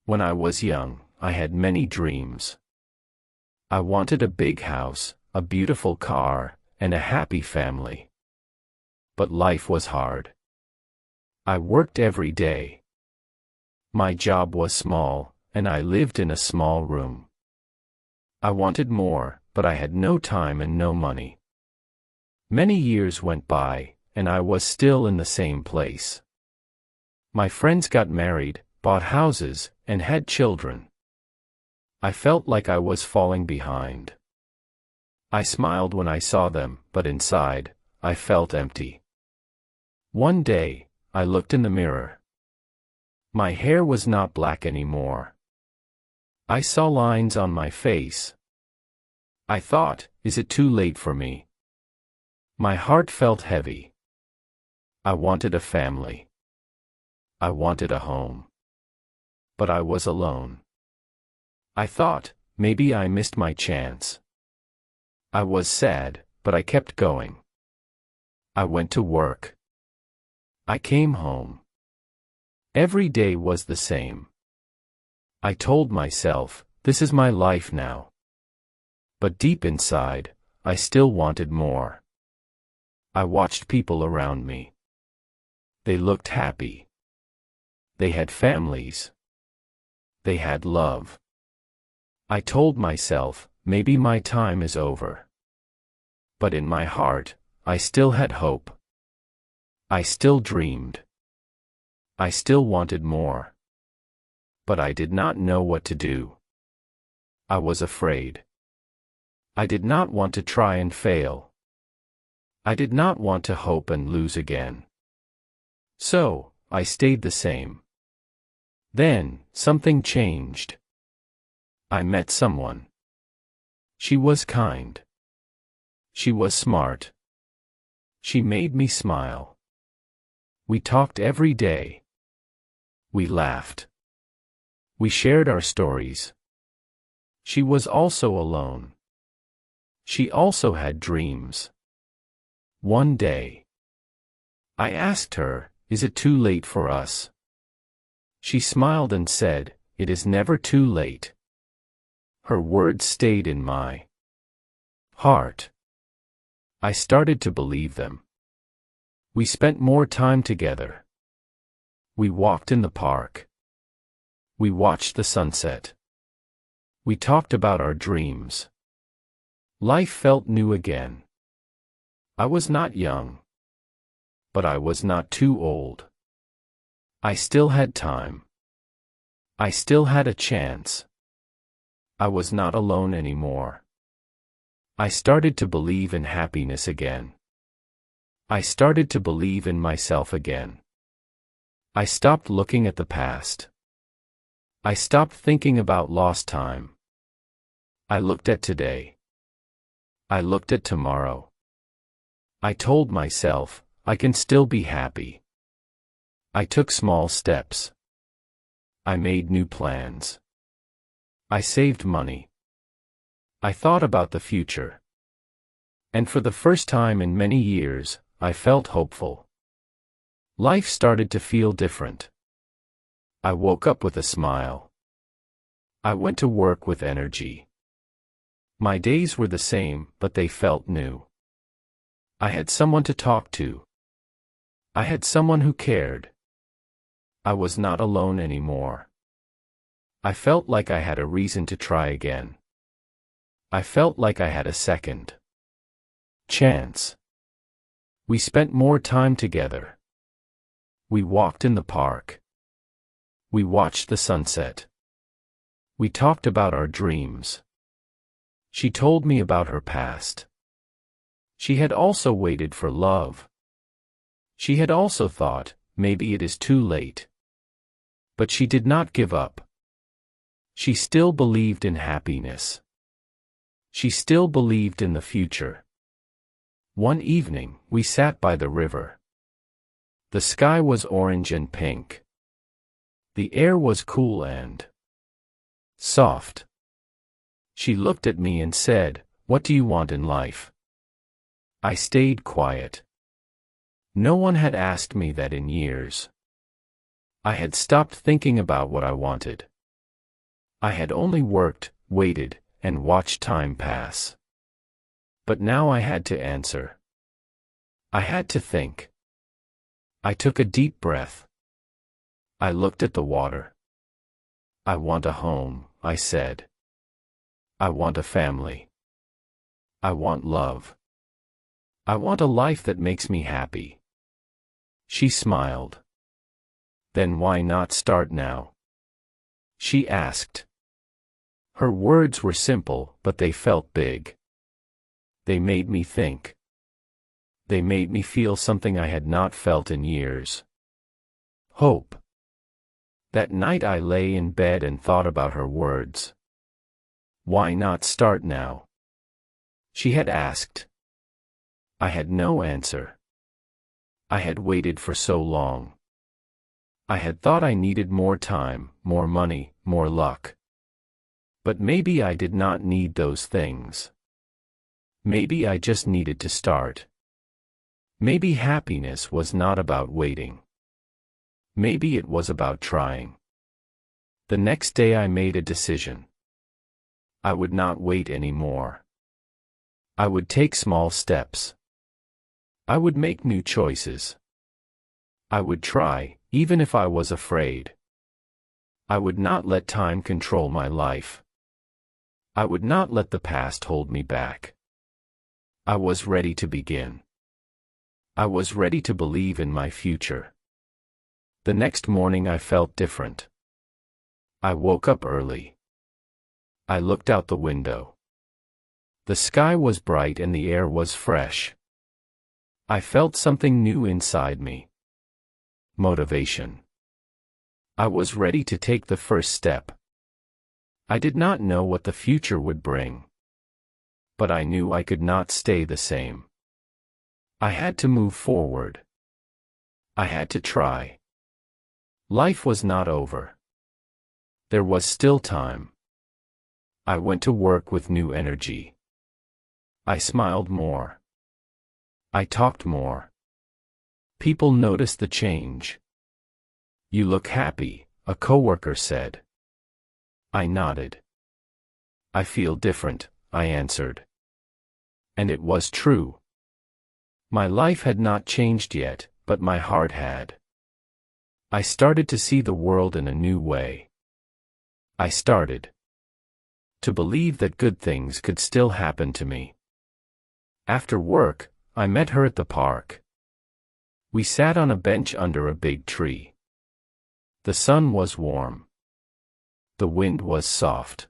When I was young, I had many dreams. I wanted a big house, a beautiful car, and a happy family. But life was hard. I worked every day. My job was small, and I lived in a small room. I wanted more, but I had no time and no money. Many years went by, and I was still in the same place. My friends got married, bought houses, and had children. I felt like I was falling behind. I smiled when I saw them, but inside, I felt empty. One day, I looked in the mirror. My hair was not black anymore. I saw lines on my face. I thought, is it too late for me? My heart felt heavy. I wanted a family. I wanted a home. But I was alone. I thought, maybe I missed my chance. I was sad, but I kept going. I went to work. I came home. Every day was the same. I told myself, this is my life now. But deep inside, I still wanted more. I watched people around me. They looked happy. They had families. They had love. I told myself, maybe my time is over. But in my heart, I still had hope. I still dreamed. I still wanted more. But I did not know what to do. I was afraid. I did not want to try and fail. I did not want to hope and lose again. So, I stayed the same. Then, something changed. I met someone. She was kind. She was smart. She made me smile. We talked every day. We laughed. We shared our stories. She was also alone. She also had dreams. One day, I asked her, is it too late for us? She smiled and said, it is never too late. Her words stayed in my heart. I started to believe them. We spent more time together. We walked in the park. We watched the sunset. We talked about our dreams. Life felt new again. I was not young. But I was not too old. I still had time. I still had a chance. I was not alone anymore. I started to believe in happiness again. I started to believe in myself again. I stopped looking at the past. I stopped thinking about lost time. I looked at today. I looked at tomorrow. I told myself, I can still be happy. I took small steps. I made new plans. I saved money. I thought about the future. And for the first time in many years, I felt hopeful. Life started to feel different. I woke up with a smile. I went to work with energy. My days were the same, but they felt new. I had someone to talk to. I had someone who cared. I was not alone anymore. I felt like I had a reason to try again. I felt like I had a second chance. We spent more time together. We walked in the park. We watched the sunset. We talked about our dreams. She told me about her past. She had also waited for love. She had also thought, maybe it is too late. But she did not give up. She still believed in happiness. She still believed in the future. One evening, we sat by the river. The sky was orange and pink. The air was cool and soft. She looked at me and said, "What do you want in life?" I stayed quiet. No one had asked me that in years. I had stopped thinking about what I wanted. I had only worked, waited, and watched time pass. But now I had to answer. I had to think. I took a deep breath. I looked at the water. I want a home, I said. I want a family. I want love. I want a life that makes me happy. She smiled. Then why not start now? She asked. Her words were simple, but they felt big. They made me think. They made me feel something I had not felt in years. Hope. That night I lay in bed and thought about her words. Why not start now? She had asked. I had no answer. I had waited for so long. I had thought I needed more time, more money, more luck. But maybe I did not need those things. Maybe I just needed to start. Maybe happiness was not about waiting. Maybe it was about trying. The next day I made a decision. I would not wait anymore. I would take small steps. I would make new choices. I would try, even if I was afraid. I would not let time control my life. I would not let the past hold me back. I was ready to begin. I was ready to believe in my future. The next morning I felt different. I woke up early. I looked out the window. The sky was bright and the air was fresh. I felt something new inside me. Motivation. I was ready to take the first step. I did not know what the future would bring. But I knew I could not stay the same. I had to move forward. I had to try. Life was not over. There was still time. I went to work with new energy. I smiled more. I talked more. People noticed the change. You look happy, a coworker said. I nodded. I feel different, I answered. And it was true. My life had not changed yet, but my heart had. I started to see the world in a new way. I started to believe that good things could still happen to me. After work, I met her at the park. We sat on a bench under a big tree. The sun was warm. The wind was soft.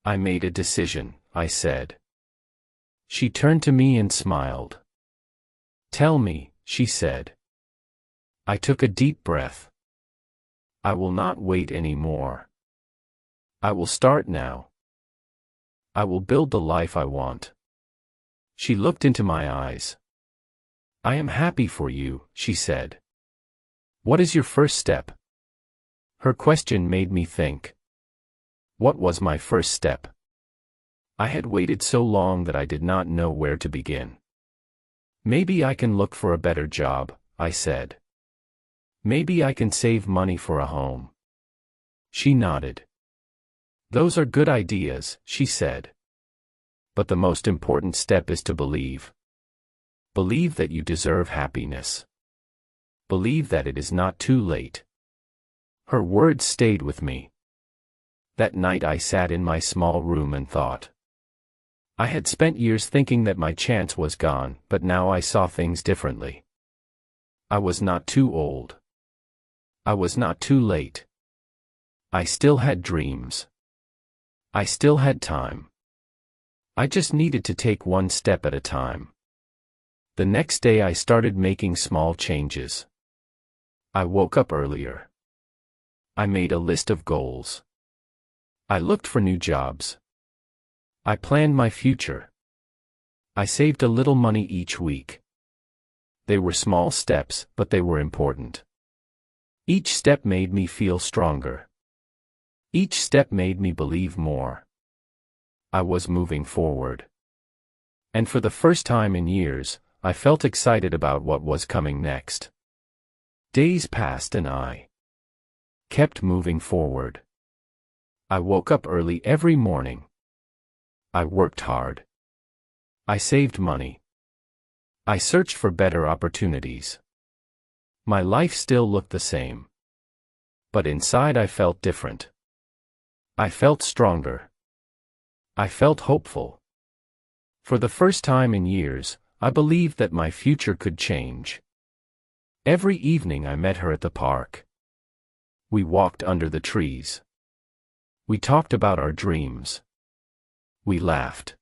I made a decision, I said. She turned to me and smiled. Tell me, she said. I took a deep breath. I will not wait anymore. I will start now. I will build the life I want. She looked into my eyes. I am happy for you, she said. What is your first step? Her question made me think. What was my first step? I had waited so long that I did not know where to begin. Maybe I can look for a better job, I said. Maybe I can save money for a home. She nodded. Those are good ideas, she said. But the most important step is to believe. Believe that you deserve happiness. Believe that it is not too late. Her words stayed with me. That night I sat in my small room and thought. I had spent years thinking that my chance was gone, but now I saw things differently. I was not too old. I was not too late. I still had dreams. I still had time. I just needed to take one step at a time. The next day I started making small changes. I woke up earlier. I made a list of goals. I looked for new jobs. I planned my future. I saved a little money each week. They were small steps, but they were important. Each step made me feel stronger. Each step made me believe more. I was moving forward. And for the first time in years, I felt excited about what was coming next. Days passed and I kept moving forward. I woke up early every morning. I worked hard. I saved money. I searched for better opportunities. My life still looked the same. But inside I felt different. I felt stronger. I felt hopeful. For the first time in years, I believed that my future could change. Every evening I met her at the park. We walked under the trees. We talked about our dreams. We laughed.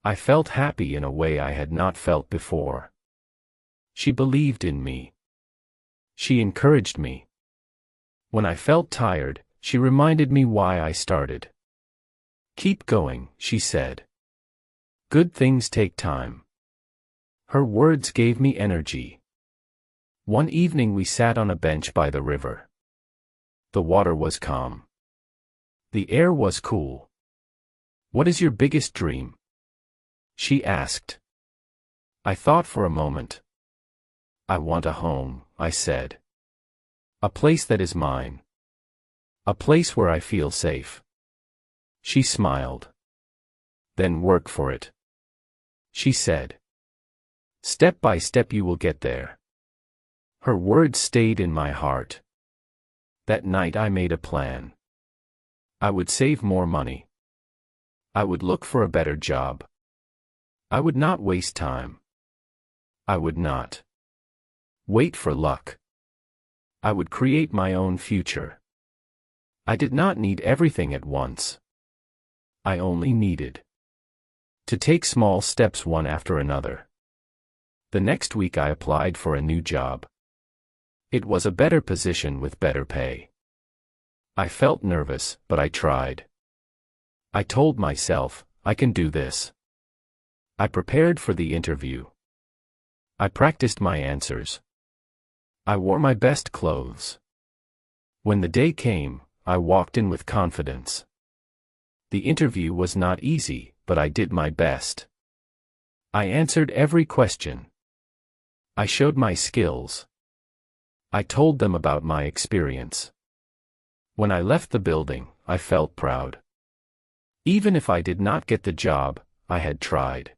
I felt happy in a way I had not felt before. She believed in me. She encouraged me. When I felt tired, she reminded me why I started. "Keep going," she said. "Good things take time." Her words gave me energy. One evening we sat on a bench by the river. The water was calm. The air was cool. "What is your biggest dream?" she asked. I thought for a moment. "I want a home," I said. "A place that is mine. A place where I feel safe." She smiled. "Then work for it," she said. "Step by step you will get there." Her words stayed in my heart. That night I made a plan. I would save more money. I would look for a better job. I would not waste time. I would not wait for luck. I would create my own future. I did not need everything at once. I only needed to take small steps one after another. The next week I applied for a new job. It was a better position with better pay. I felt nervous, but I tried. I told myself, I can do this. I prepared for the interview. I practiced my answers. I wore my best clothes. When the day came, I walked in with confidence. The interview was not easy, but I did my best. I answered every question. I showed my skills. I told them about my experience. When I left the building, I felt proud. Even if I did not get the job, I had tried.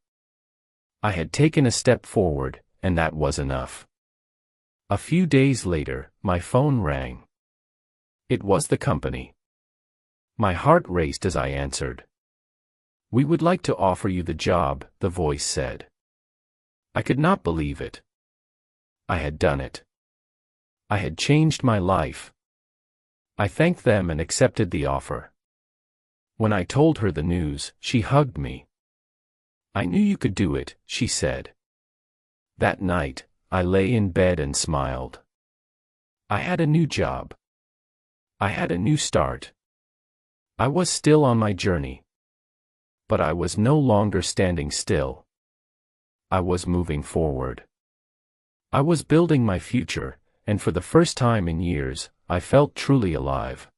I had taken a step forward, and that was enough. A few days later, my phone rang. It was the company. My heart raced as I answered. "We would like to offer you the job," the voice said. I could not believe it. I had done it. I had changed my life. I thanked them and accepted the offer. When I told her the news, she hugged me. "I knew you could do it," she said. That night, I lay in bed and smiled. I had a new job. I had a new start. I was still on my journey. But I was no longer standing still. I was moving forward. I was building my future, and for the first time in years, I felt truly alive.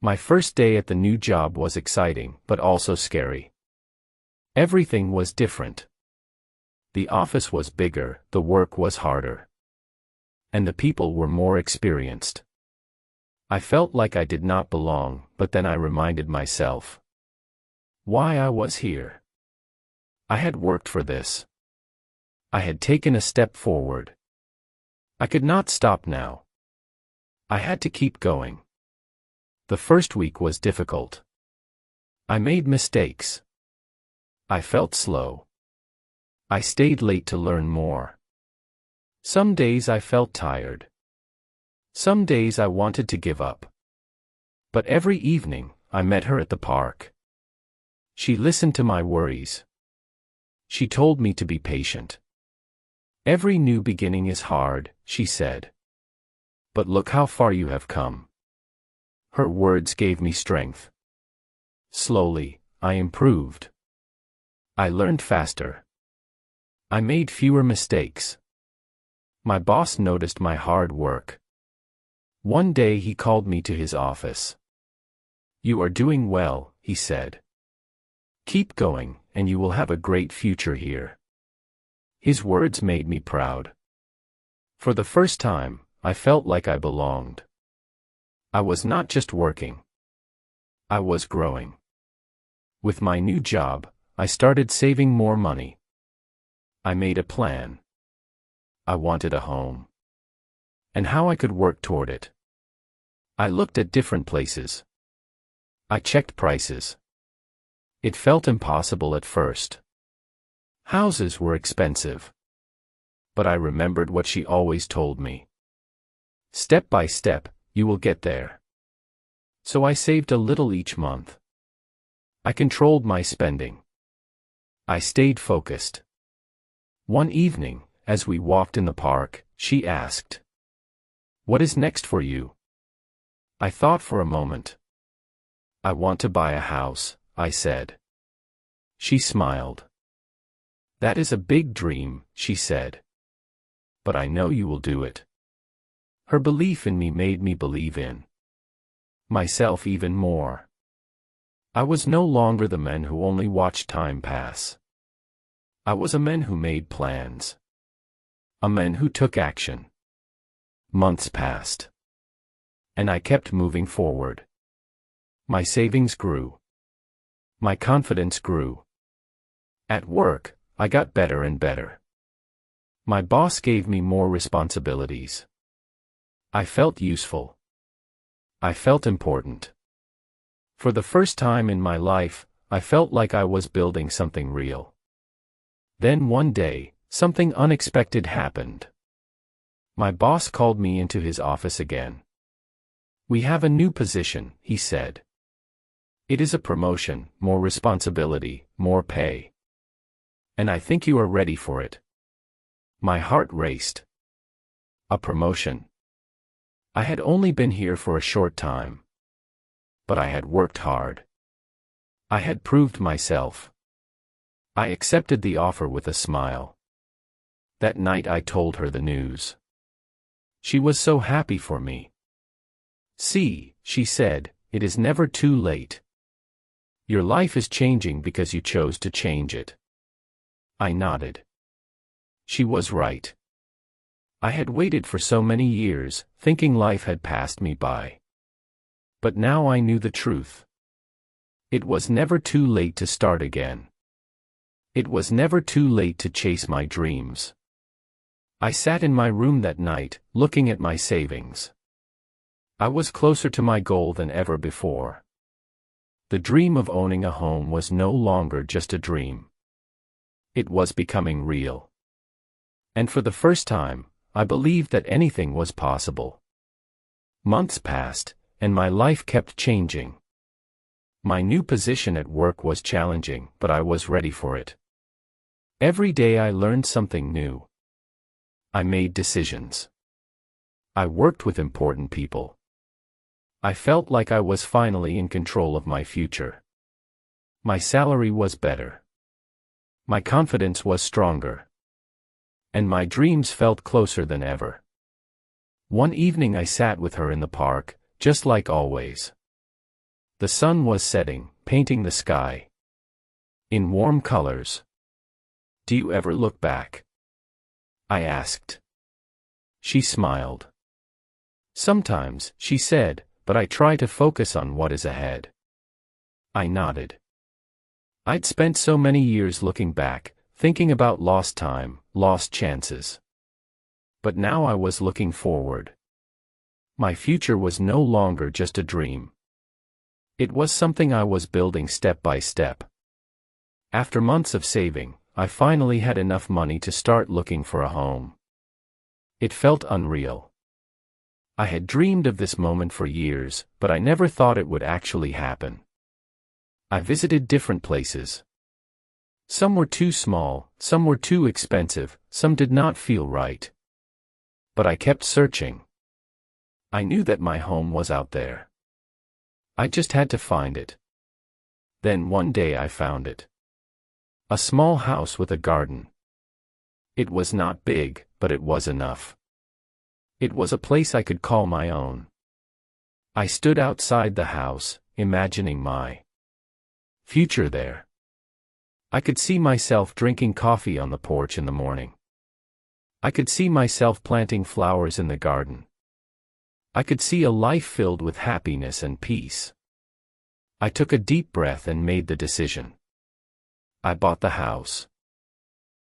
My first day at the new job was exciting, but also scary. Everything was different. The office was bigger, the work was harder. And the people were more experienced. I felt like I did not belong, but then I reminded myself why I was here. I had worked for this. I had taken a step forward. I could not stop now. I had to keep going. The first week was difficult. I made mistakes. I felt slow. I stayed late to learn more. Some days I felt tired. Some days I wanted to give up. But every evening, I met her at the park. She listened to my worries. She told me to be patient. "Every new beginning is hard," she said. "But look how far you have come." Her words gave me strength. Slowly, I improved. I learned faster. I made fewer mistakes. My boss noticed my hard work. One day he called me to his office. "You are doing well," he said. "Keep going, and you will have a great future here." His words made me proud. For the first time, I felt like I belonged. I was not just working. I was growing. With my new job, I started saving more money. I made a plan. I wanted a home. And how I could work toward it. I looked at different places. I checked prices. It felt impossible at first. Houses were expensive. But I remembered what she always told me. Step by step, you will get there. So I saved a little each month. I controlled my spending. I stayed focused. One evening, as we walked in the park, she asked, "What is next for you?" I thought for a moment. "I want to buy a house," I said. She smiled. "That is a big dream," she said. "But I know you will do it." Her belief in me made me believe in myself even more. I was no longer the man who only watched time pass. I was a man who made plans. A man who took action. Months passed. And I kept moving forward. My savings grew. My confidence grew. At work, I got better and better. My boss gave me more responsibilities. I felt useful. I felt important. For the first time in my life, I felt like I was building something real. Then one day, something unexpected happened. My boss called me into his office again. "We have a new position," he said. "It is a promotion, more responsibility, more pay. And I think you are ready for it." My heart raced. A promotion. I had only been here for a short time. But I had worked hard. I had proved myself. I accepted the offer with a smile. That night I told her the news. She was so happy for me. "See," she said, "it is never too late. Your life is changing because you chose to change it." I nodded. She was right. I had waited for so many years, thinking life had passed me by. But now I knew the truth. It was never too late to start again. It was never too late to chase my dreams. I sat in my room that night, looking at my savings. I was closer to my goal than ever before. The dream of owning a home was no longer just a dream. It was becoming real. And for the first time, I believed that anything was possible. Months passed, and my life kept changing. My new position at work was challenging, but I was ready for it. Every day I learned something new. I made decisions. I worked with important people. I felt like I was finally in control of my future. My salary was better. My confidence was stronger. And my dreams felt closer than ever. One evening I sat with her in the park, just like always. The sun was setting, painting the sky in warm colors. "Do you ever look back?" I asked. She smiled. "Sometimes," she said, "but I try to focus on what is ahead." I nodded. I'd spent so many years looking back, thinking about lost time, lost chances. But now I was looking forward. My future was no longer just a dream. It was something I was building step by step. After months of saving, I finally had enough money to start looking for a home. It felt unreal. I had dreamed of this moment for years, but I never thought it would actually happen. I visited different places. Some were too small, some were too expensive, some did not feel right. But I kept searching. I knew that my home was out there. I just had to find it. Then one day I found it. A small house with a garden. It was not big, but it was enough. It was a place I could call my own. I stood outside the house, imagining my future there. I could see myself drinking coffee on the porch in the morning. I could see myself planting flowers in the garden. I could see a life filled with happiness and peace. I took a deep breath and made the decision. I bought the house.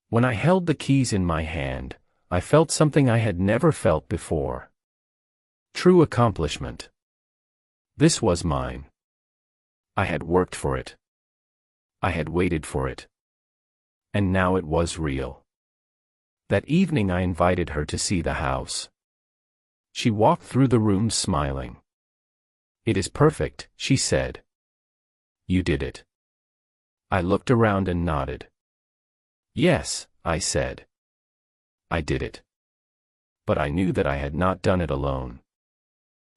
When I held the keys in my hand, I felt something I had never felt before. True accomplishment. This was mine. I had worked for it. I had waited for it. And now it was real. That evening I invited her to see the house. She walked through the room smiling. "It is perfect," she said. "You did it." I looked around and nodded. "Yes," I said. "I did it." But I knew that I had not done it alone.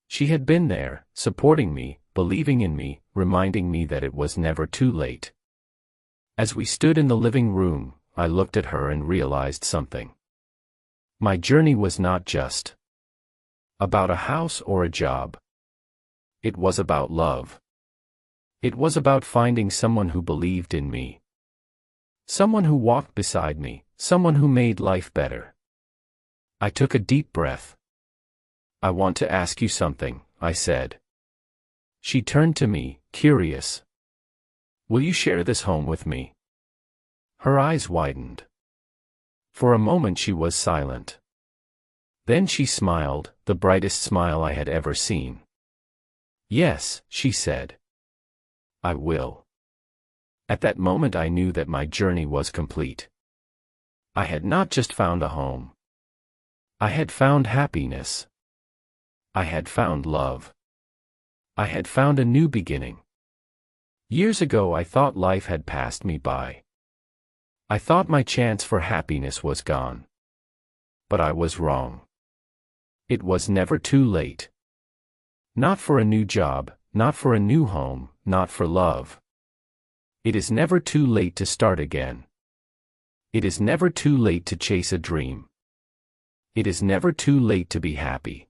She had been there, supporting me, believing in me, reminding me that it was never too late. As we stood in the living room, I looked at her and realized something. My journey was not just about a house or a job. It was about love. It was about finding someone who believed in me. Someone who walked beside me, someone who made life better. I took a deep breath. "I want to ask you something," I said. She turned to me, curious. "Will you share this home with me?" Her eyes widened. For a moment she was silent. Then she smiled, the brightest smile I had ever seen. "Yes," she said. "I will." At that moment I knew that my journey was complete. I had not just found a home. I had found happiness. I had found love. I had found a new beginning. Years ago I thought life had passed me by. I thought my chance for happiness was gone. But I was wrong. It was never too late. Not for a new job, not for a new home, not for love. It is never too late to start again. It is never too late to chase a dream. It is never too late to be happy.